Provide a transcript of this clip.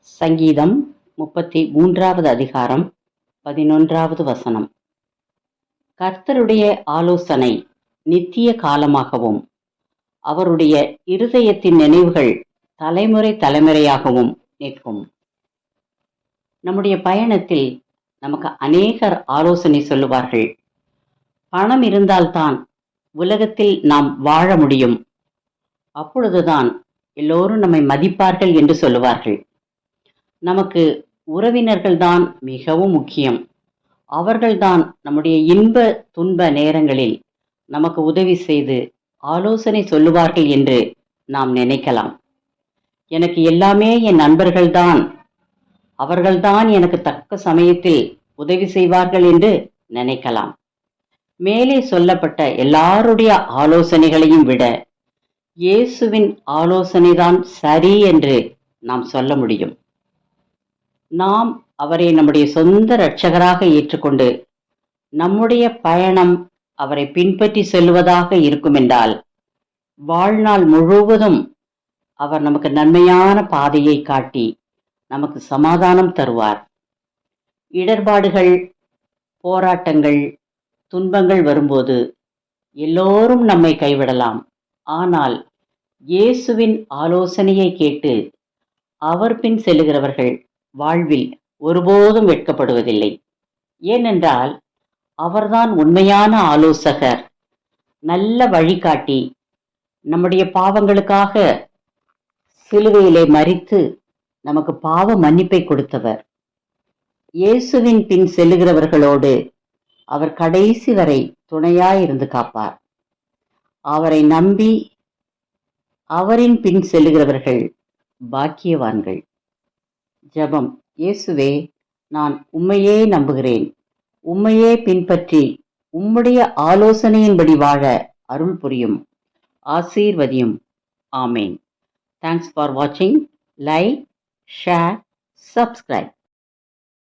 சங்கீதம் 33வது அதிகாரம் 11வது வசனம். கர்த்தருடைய ஆலோசனை நித்திய காலமாகவும் அவருடைய இருதயத்தின் நினைவுகள் தலைமுறை தலைமுறையாகவும் நிற்கும். நம்முடைய பயணத்தில் நமக்கு அநேகர் ஆலோசனை சொல்லுவார்கள். பணம் இருந்தால்தான் உலகத்தில் நாம் வாழ முடியும், அப்பொழுதுதான் எல்லோரும் நம்மை மதிப்பார்கள் என்று சொல்லுவார்கள். நமக்கு உறவினர்கள்தான் மிகவும் முக்கியம். அவர்கள்தான் நம்முடைய இன்ப துன்ப நேரங்களில் நமக்கு உதவி செய்து ஆலோசனை சொல்லுவார்கள் என்று நாம் நினைக்கலாம். எனக்கு எல்லாமே என் நண்பர்கள்தான், அவர்கள்தான் எனக்கு தக்க சமயத்தில் உதவி செய்வார்கள் என்று நினைக்கலாம். மேலே சொல்லப்பட்ட எல்லாருடைய ஆலோசனைகளையும் விட இயேசுவின் ஆலோசனைதான் சரி என்று நாம் சொல்ல முடியும். நாம் அவரை நம்முடைய சொந்த இரட்சகராக ஏற்றுக்கொண்டு நம்முடைய பயணம் அவரை பின்பற்றி செல்வதாக இருக்கும் என்றால், வாழ்நாள் முழுவதும் அவர் நமக்கு நன்மையான பாதையை காட்டி நமக்கு சமாதானம் தருவார். இடர்பாடுகள், போராட்டங்கள், துன்பங்கள் வரும்போது எல்லோரும் நம்மை கைவிடலாம். ஆனால் இயேசுவின் ஆலோசனையை கேட்டு அவர் பின் செல்லுகிறவர்கள் வாழ்வில் ஒருபோதும் வெட்கப்படுவதில்லை. ஏனென்றால் அவர்தான் உண்மையான ஆலோசகர், நல்ல வழிகாட்டி. நம்முடைய பாவங்களுக்காக சிலுவையிலே மரித்து நமக்கு பாவ மன்னிப்பை கொடுத்தவர். இயேசுவின் பின் செல்லுகிறவர்களோடு அவர் கடைசி வரை துணையாயிருந்து காப்பார். அவரை நம்பி அவரின் பின் செல்லுகிறவர்கள் பாக்கியவான்கள். ஜெபம். இயேசுவே, நான் உம்மையே நம்புகிறேன். உம்மையே பின்பற்றி உம்முடைய ஆலோசனையின்படி வாழ அருள் புரியும். ஆசீர்வதியும். ஆமேன். தேங்க்ஸ் ஃபார் வாட்சிங். Like, share, subscribe.